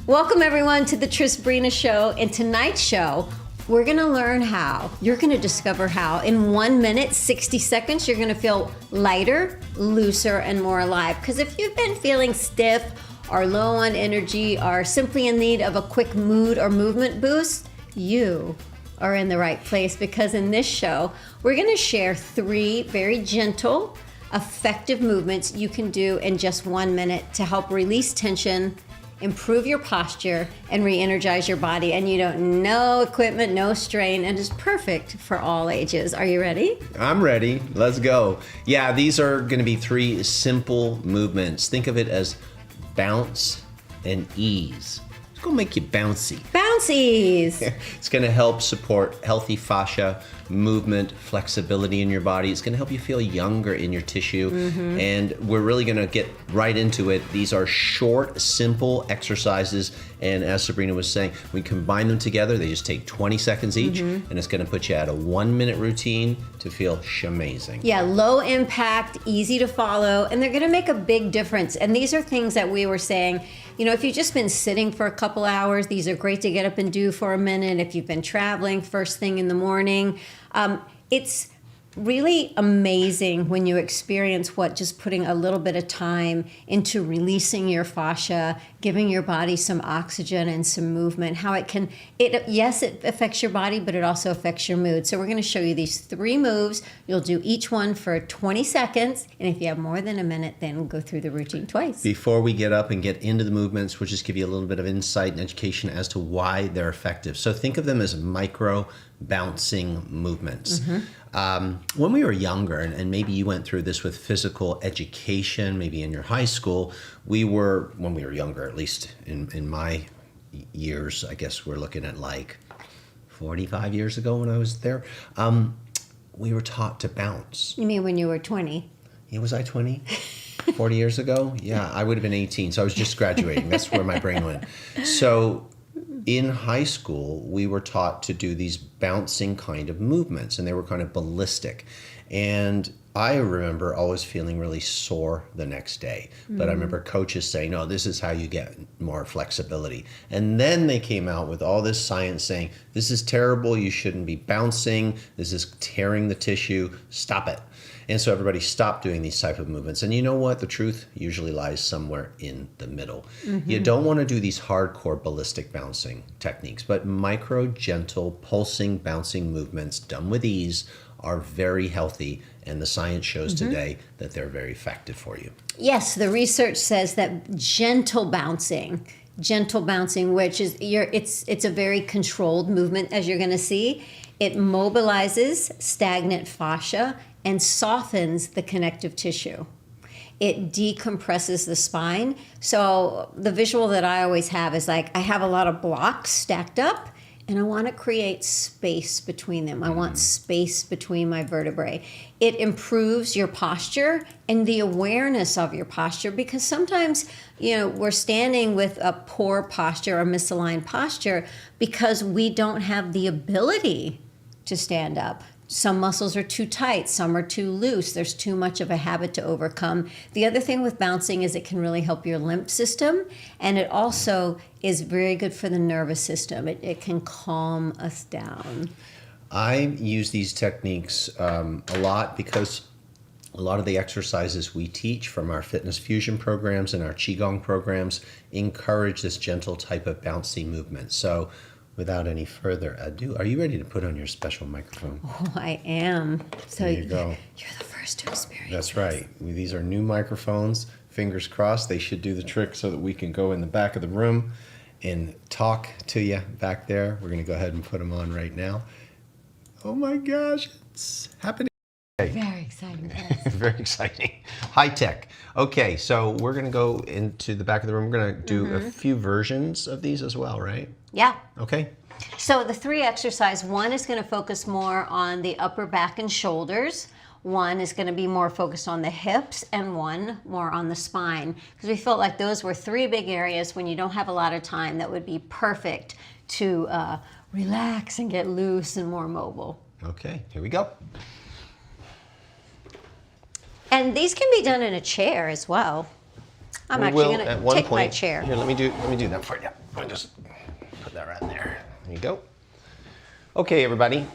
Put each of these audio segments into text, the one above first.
Welcome everyone to the Tris-Brina Show. In tonight's show, we're gonna learn how, you're gonna discover how in 1 minute, 60 seconds, you're gonna feel lighter, looser, and more alive. Because if you've been feeling stiff or low on energy or simply in need of a quick mood or movement boost, you are in the right place, because in this show, we're gonna share 3 very gentle, effective movements you can do in just 1 minute to help release tension, improve your posture, and re-energize your body. And you don't no equipment, no strain, and it's perfect for all ages. Are you ready? I'm ready. Let's go. Yeah, these are going to be 3 simple movements. Think of it as bounce and ease. It's going to make you bouncy. Bouncies! It's going to help support healthy fascia, movement, flexibility in your body. It's going to help you feel younger in your tissue. And we're really going to get right into it. These are short, simple exercises. And as Sabrina was saying, we combine them together. They just take 20 seconds each. And it's going to put you at a 1 minute routine to feel shamazing. Yeah, low impact, easy to follow, and they're going to make a big difference. And these are things that we were saying, you know, if you've just been sitting for a couple hours, these are great to get up and do for a minute. If you've been traveling first thing in the morning, it's really amazing when you experience what just putting a little bit of time into releasing your fascia, giving your body some oxygen and some movement, how it can, yes, it affects your body, but it also affects your mood. So we're going to show you these 3 moves. You'll do each one for 20 seconds. And if you have more than a minute, then go through the routine twice. Before we get up and get into the movements, we'll just give you a little bit of insight and education as to why they're effective. So think of them as micro bouncing movements. When we were younger, and maybe you went through this with physical education, maybe in your high school, when we were younger, at least in my years, I guess we're looking at like 45 years ago when I was there, we were taught to bounce. You mean when you were 20? Yeah, was I 20? 40 years ago? Yeah, I would have been 18, so I was just graduating. That's where my brain went. So in high school, we were taught to do these bouncing kind of movements, and they were kind of ballistic. And I remember always feeling really sore the next day. But I remember coaches saying, no, this is how you get more flexibility. And then they came out with all this science saying, this is terrible, you shouldn't be bouncing, this is tearing the tissue, stop it. And so everybody stopped doing these type of movements. And you know what? The truth usually lies somewhere in the middle. You don't want to do these hardcore ballistic bouncing techniques, but micro, gentle, pulsing, bouncing movements done with ease are very healthy. And the science shows today that they're very effective for you. Yes, the research says that gentle bouncing, which is it's a very controlled movement, as you're going to see. It mobilizes stagnant fascia and softens the connective tissue. It decompresses the spine. So the visual that I always have is like, I have a lot of blocks stacked up, and I want to create space between them. I want space between my vertebrae. It improves your posture and the awareness of your posture, because sometimes, you know, we're standing with a poor posture or misaligned posture because we don't have the ability to stand up. Some muscles are too tight, some are too loose. There's too much of a habit to overcome. The other thing with bouncing is it can really help your lymph system, and it also is very good for the nervous system. It can calm us down. I use these techniques a lot because a lot of the exercises we teach from our fitness fusion programs and our qigong programs encourage this gentle type of bouncy movement. So without any further ado, are you ready to put on your special microphone? Oh, I am. So there you go. You're the first to experience. That's right. These are new microphones. Fingers crossed they should do the trick so that we can go in the back of the room and talk to you back there. We're going to go ahead and put them on right now. Oh my gosh, it's happening. Very exciting. Very exciting. High tech. Okay, so we're going to go into the back of the room. We're going to do a few versions of these as well, right? Yeah. Okay. So the 3 exercises, one is going to focus more on the upper back and shoulders. One is going to be more focused on the hips, and one more on the spine. Because we felt like those were 3 big areas when you don't have a lot of time that would be perfect to relax and get loose and more mobile. Okay, here we go. And these can be done in a chair as well. I'm actually going to take my chair. Here, let me do that for you. I just put that right there. There you go. Okay, everybody.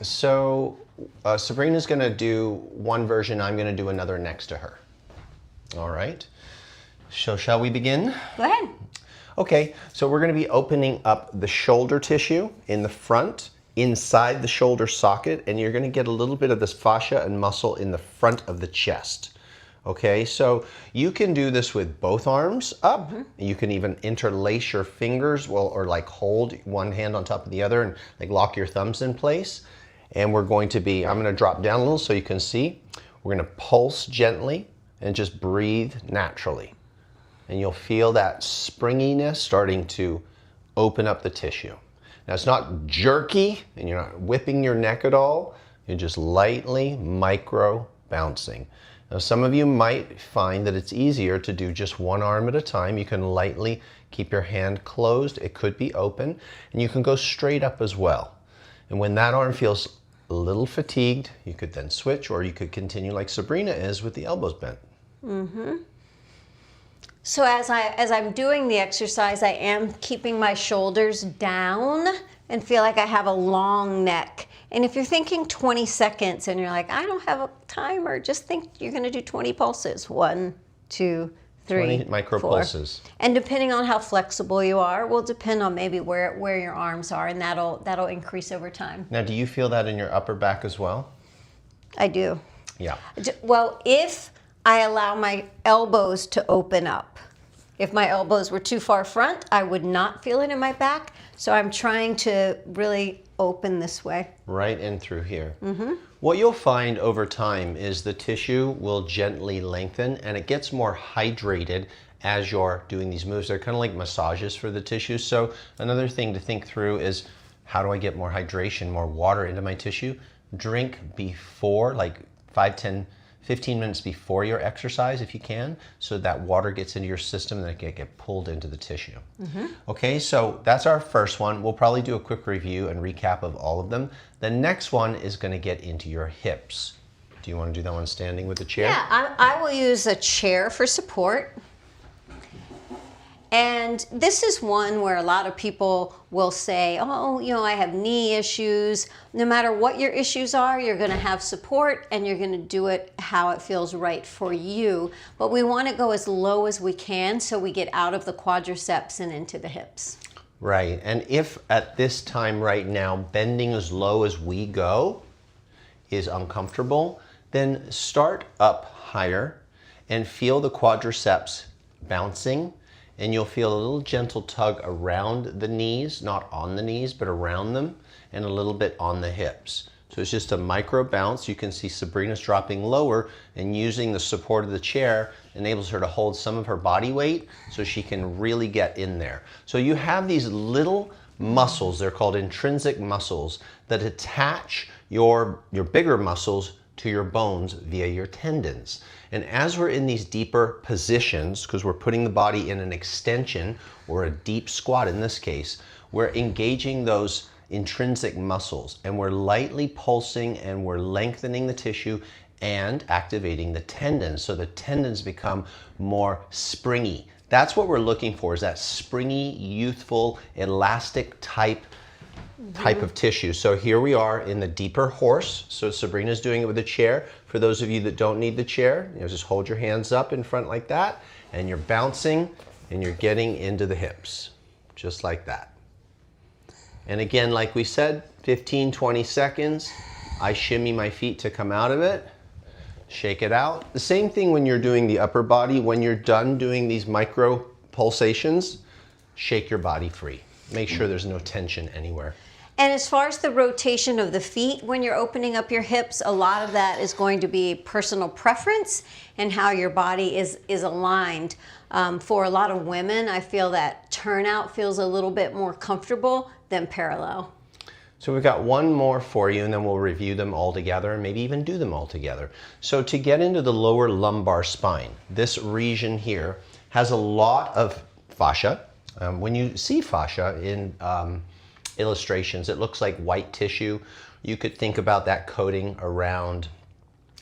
So Sabrina's going to do one version. I'm going to do another next to her. All right. So shall we begin? Go ahead. Okay, so we're going to be opening up the shoulder tissue in the front, inside the shoulder socket, and you're going to get a little bit of this fascia and muscle in the front of the chest. Okay, so you can do this with both arms up. You can even interlace your fingers, or like hold one hand on top of the other and like lock your thumbs in place. And we're going to be, I'm going to drop down a little so you can see. We're going to pulse gently and just breathe naturally. And you'll feel that springiness starting to open up the tissue. Now it's not jerky and you're not whipping your neck at all. You're just lightly micro bouncing. Now some of you might find that it's easier to do just one arm at a time. You can lightly keep your hand closed. It could be open, and you can go straight up as well. And when that arm feels a little fatigued, you could then switch, or you could continue like Sabrina is with the elbows bent. So as I'm doing the exercise, I am keeping my shoulders down and feel like I have a long neck. And if you're thinking 20 seconds and you're like, I don't have a timer, just think you're going to do 20 pulses. 1, 2, 3, 20 micro 4. pulses. And depending on how flexible you are, will depend on maybe where your arms are, and that'll increase over time. Now, do you feel that in your upper back as well? I do. Yeah. Well, if I allow my elbows to open up. If my elbows were too far front, I would not feel it in my back. So I'm trying to really open this way. Right in through here. What you'll find over time is the tissue will gently lengthen and it gets more hydrated as you're doing these moves. They're kind of like massages for the tissue. So another thing to think through is, how do I get more hydration, more water into my tissue? Drink before, like 5, 10, 15 minutes before your exercise if you can, so that water gets into your system and it can get pulled into the tissue. Okay, so that's our first one. We'll probably do a quick review and recap of all of them. The next one is going to get into your hips. Do you want to do that one standing with the chair? Yeah, I will use a chair for support. And this is one where a lot of people will say, oh, I have knee issues. No matter what your issues are, you're going to have support and you're going to do it how it feels right for you. But we want to go as low as we can so we get out of the quadriceps and into the hips. Right, and if at this time right now, bending as low as we go is uncomfortable, then start up higher and feel the quadriceps bouncing. And you'll feel a little gentle tug around the knees, not on the knees, but around them, and a little bit on the hips. So it's just a micro bounce. You can see Sabrina's dropping lower, and using the support of the chair enables her to hold some of her body weight so she can really get in there. So you have these little muscles, they're called intrinsic muscles, that attach your bigger muscles to your bones via your tendons. And as we're in these deeper positions, because we're putting the body in an extension or a deep squat in this case, we're engaging those intrinsic muscles and we're lightly pulsing and we're lengthening the tissue and activating the tendons. So the tendons become more springy. That's what we're looking for, is that springy, youthful, elastic type of tissue. So here we are in the deeper horse. So Sabrina's doing it with a chair. For those of you that don't need the chair, just hold your hands up in front like that, and you're bouncing and you're getting into the hips, just like that. And again, like we said, 15, 20 seconds. I shimmy my feet to come out of it. Shake it out. The same thing when you're doing the upper body. When you're done doing these micro pulsations, shake your body free. Make sure there's no tension anywhere. And as far as the rotation of the feet, when you're opening up your hips, a lot of that is going to be personal preference and how your body is aligned. For a lot of women, I feel that turnout feels a little bit more comfortable than parallel. So we've got one more for you, and then we'll review them all together and maybe even do them all together. So to get into the lower lumbar spine, this region here has a lot of fascia. When you see fascia in illustrations, it looks like white tissue. You could think about that coating around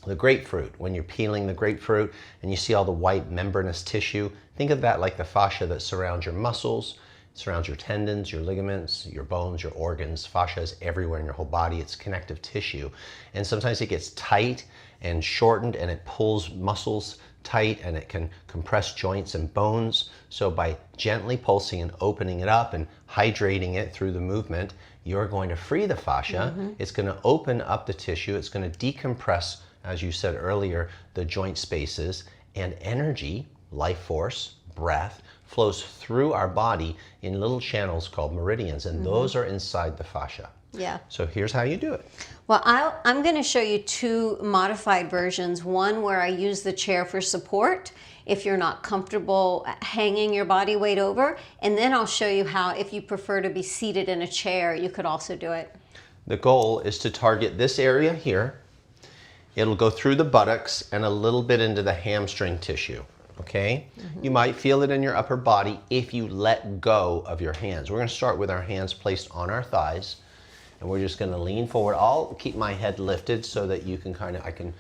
the grapefruit. When you're peeling the grapefruit and you see all the white membranous tissue, think of that like the fascia that surrounds your muscles It surrounds your tendons, your ligaments, your bones, your organs. Fascia is everywhere in your whole body. It's connective tissue. And sometimes it gets tight and shortened and it pulls muscles tight and it can compress joints and bones. So by gently pulsing and opening it up and hydrating it through the movement, you're going to free the fascia. It's going to open up the tissue. It's going to decompress, as you said earlier, the joint spaces, and energy, life force, breath, flows through our body in little channels called meridians, and those are inside the fascia. Yeah. So here's how you do it. Well, I'm going to show you two modified versions. One where I use the chair for support if you're not comfortable hanging your body weight over. And then I'll show you how, if you prefer to be seated in a chair, you could also do it. The goal is to target this area here. It'll go through the buttocks and a little bit into the hamstring tissue. Okay? You might feel it in your upper body if you let go of your hands. We're going to start with our hands placed on our thighs. And we're just going to lean forward. I'll keep my head lifted so that you can I can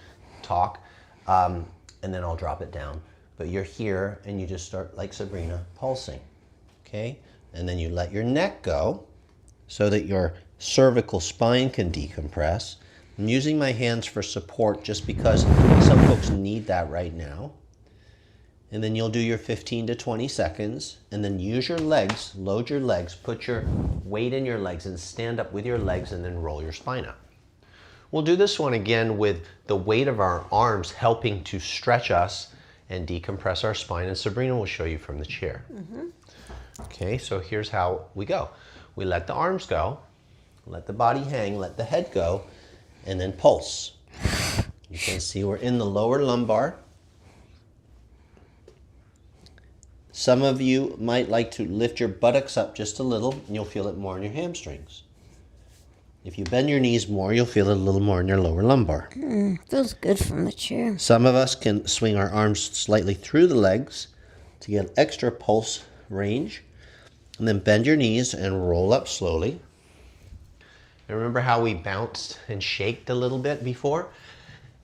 talk. And then I'll drop it down. But you're here and you just start, like Sabrina, pulsing. Okay? And then you let your neck go so that your cervical spine can decompress. I'm using my hands for support just because some folks need that right now. And then you'll do your 15 to 20 seconds, and then use your legs, load your legs, put your weight in your legs and stand up with your legs and then roll your spine up. We'll do this one again with the weight of our arms helping to stretch us and decompress our spine, and Sabrina will show you from the chair. Okay, so here's how we go. We let the arms go, let the body hang, let the head go, and then pulse. You can see we're in the lower lumbar. Some of you might like to lift your buttocks up just a little, and you'll feel it more in your hamstrings. If you bend your knees more, you'll feel it a little more in your lower lumbar. Feels good from the chair. Some of us can swing our arms slightly through the legs to get extra pulse range, and then bend your knees and roll up slowly. And remember how we bounced and shaked a little bit before?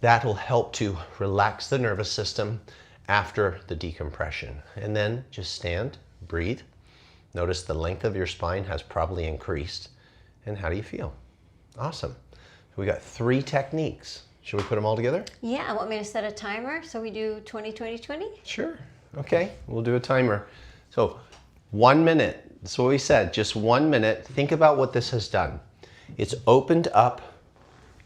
That will help to relax the nervous system after the decompression. And then just stand, breathe. Notice the length of your spine has probably increased. And how do you feel? Awesome. We got 3 techniques. Should we put them all together? Yeah, want me to set a timer so we do 20, 20, 20? Sure. Okay, we'll do a timer. So 1 minute, that's what we said, just 1 minute. Think about what this has done. It's opened up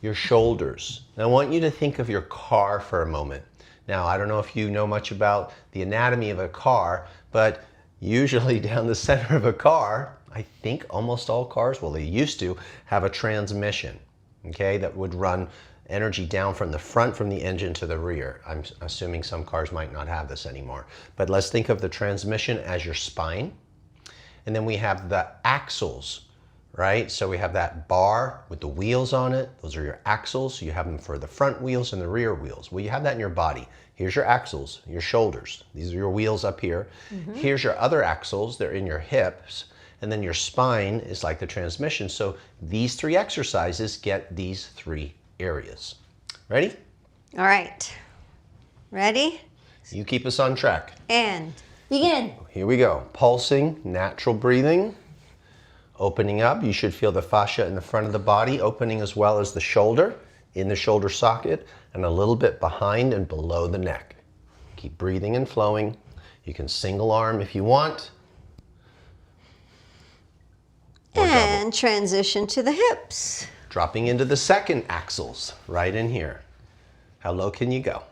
your shoulders. Now I want you to think of your car for a moment. Now, I don't know if you know much about the anatomy of a car, but usually down the center of a car, I think almost all cars, well, they used to have a transmission, okay, that would run energy down from the front, from the engine to the rear. I'm assuming some cars might not have this anymore. But let's think of the transmission as your spine. And then we have the axles, right? So we have that bar with the wheels on it. Those are your axles. You have them for the front wheels and the rear wheels. Well, you have that in your body. Here's your axles, your shoulders. These are your wheels up here. Here's your other axles. They're in your hips. And then your spine is like the transmission. So these 3 exercises get these 3 areas. Ready? All right. Ready? You keep us on track. And begin. Here we go. Pulsing, natural breathing. Opening up, you should feel the fascia in the front of the body opening as well as the shoulder, in the shoulder socket, and a little bit behind and below the neck. Keep breathing and flowing. You can single arm if you want. Or And double. transition to the hips. Dropping into the second axles, right in here. How low can you go?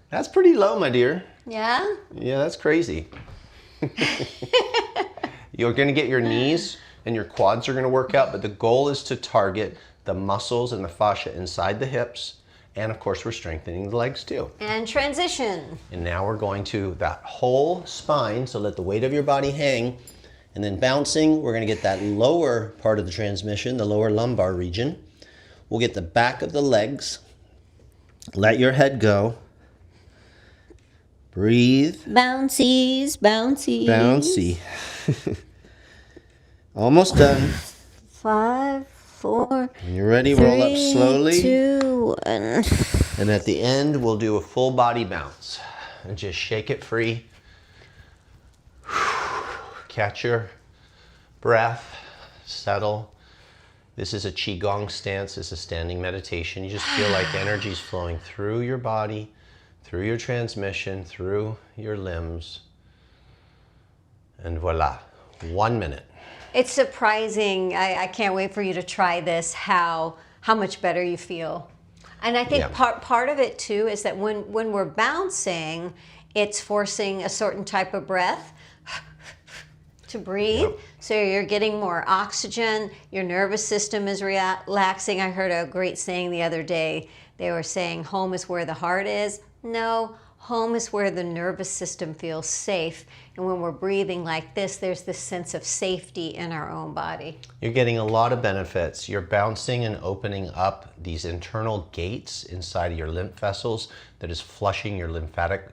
That's pretty low, my dear. Yeah? Yeah, that's crazy. You're gonna get your knees and your quads are going to work out, but the goal is to target the muscles and the fascia inside the hips, and of course we're strengthening the legs too. And transition. And now we're going to that whole spine, so let the weight of your body hang, and then bouncing, we're going to get that lower part of the transmission, the lower lumbar region. We'll get the back of the legs, let your head go, breathe. Bouncies, bouncies. Bouncy. Almost done. 5, 4. When you're ready, roll up 3, slowly. 2, 1. And at the end, we'll do a full body bounce. And just shake it free. Catch your breath, settle. This is a Qigong stance. This is standing meditation. You just feel like energy is flowing through your body, through your transmission, through your limbs. And voila, 1 minute. It's surprising. I can't wait for you to try this, how much better you feel. And I think part of it too is that when we're bouncing, it's forcing a certain type of breath to breathe. Yep. So you're getting more oxygen, your nervous system is relaxing. I heard a great saying the other day. They were saying home is where the heart is. No, home is where the nervous system feels safe. And when we're breathing like this, there's this sense of safety in our own body. You're getting a lot of benefits. You're bouncing and opening up these internal gates inside of your lymph vessels that is flushing your lymphatic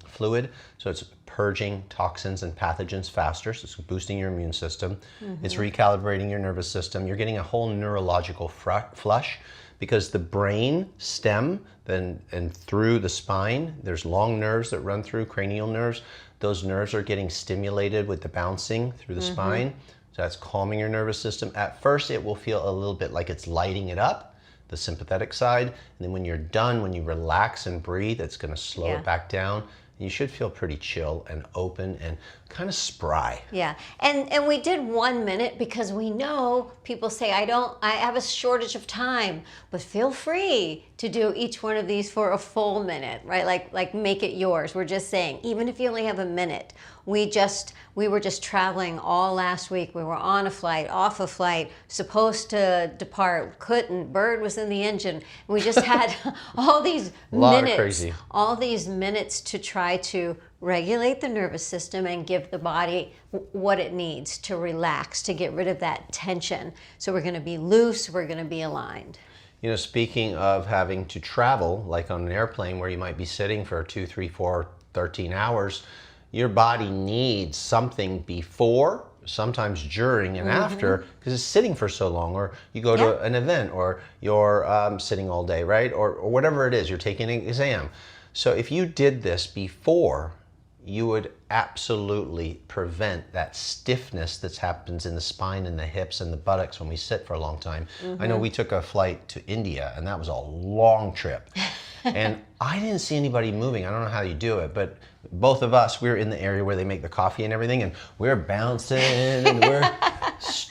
fluid. So it's purging toxins and pathogens faster. So it's boosting your immune system. It's recalibrating your nervous system. You're getting a whole neurological flush, because the brain stem and through the spine, there's long nerves that run through, cranial nerves. Those nerves are getting stimulated with the bouncing through the spine. So that's calming your nervous system. At first, it will feel a little bit like it's lighting it up, the sympathetic side. And then when you're done, when you relax and breathe, it's going to slow it back down. You should feel pretty chill and open and kind of spry. Yeah, and we did 1 minute because we know people say, I have a shortage of time, but feel free to do each one of these for a full minute, right? Like make it yours. We're just saying, even if you only have a minute. We were just traveling all last week. We were on a flight, off a flight, supposed to depart, couldn't. Bird was in the engine. We just had all these minutes to try to regulate the nervous system and give the body what it needs to relax, to get rid of that tension. So we're going to be loose. We're going to be aligned. You know, speaking of having to travel, like on an airplane where you might be sitting for 2, 3, 4, 13 hours, your body needs something before, sometimes during and after, because it's sitting for so long. Or you go to an event, or you're sitting all day, right? Or whatever it is, you're taking an exam. So if you did this before, you would absolutely prevent that stiffness that happens in the spine and the hips and the buttocks when we sit for a long time. I know we took a flight to India, and that was a long trip. And I didn't see anybody moving. I don't know how you do it, but both of us, we were in the area where they make the coffee and everything, and we're bouncing and we're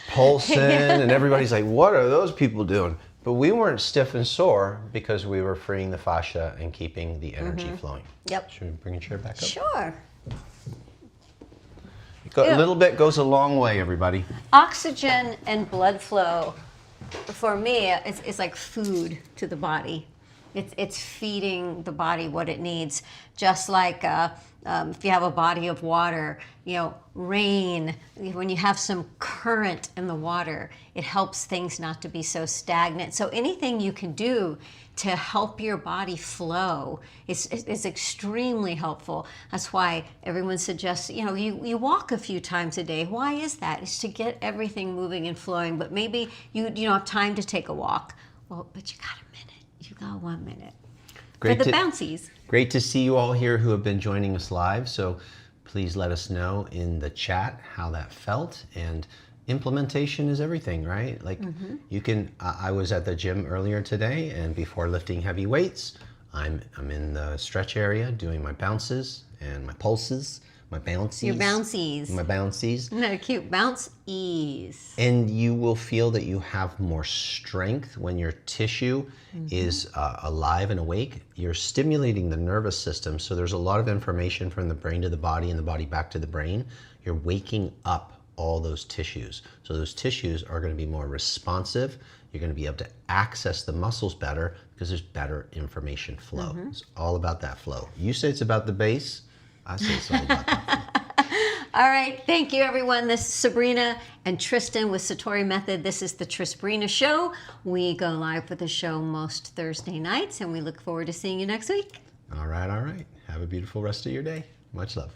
pulsing, and everybody's like, what are those people doing? But we weren't stiff and sore because we were freeing the fascia and keeping the energy flowing. Yep. Should we bring a chair back up? Sure. A little bit goes a long way, everybody. Oxygen and blood flow, for me, it's like food to the body. It's feeding the body what it needs. Just like if you have a body of water, rain, when you have some current in the water, it helps things not to be so stagnant. So anything you can do to help your body flow is extremely helpful. That's why everyone suggests, you walk a few times a day. Why is that? It's to get everything moving and flowing, but maybe you don't have time to take a walk. Well, but you got a minute. You got 1 minute. For the bouncies. Great to see you all here who have been joining us live. So please let us know in the chat how that felt. And implementation is everything, right? Like you can, I was at the gym earlier today, and before lifting heavy weights, I'm in the stretch area doing my bounces and my pulses, my bouncies. Your bouncies. My bouncies. Isn't that cute? Bounce ease. And you will feel that you have more strength when your tissue is alive and awake. You're stimulating the nervous system, so there's a lot of information from the brain to the body and the body back to the brain. You're waking up all those tissues. So those tissues are going to be more responsive. You're going to be able to access the muscles better because there's better information flow. It's all about that flow. You say it's about the base. I say it's all about that. All right. Thank you, everyone. This is Sabrina and Tristan with Satori Method. This is the Trisbrina Show. We go live with the show most Thursday nights, and we look forward to seeing you next week. All right. Have a beautiful rest of your day. Much love.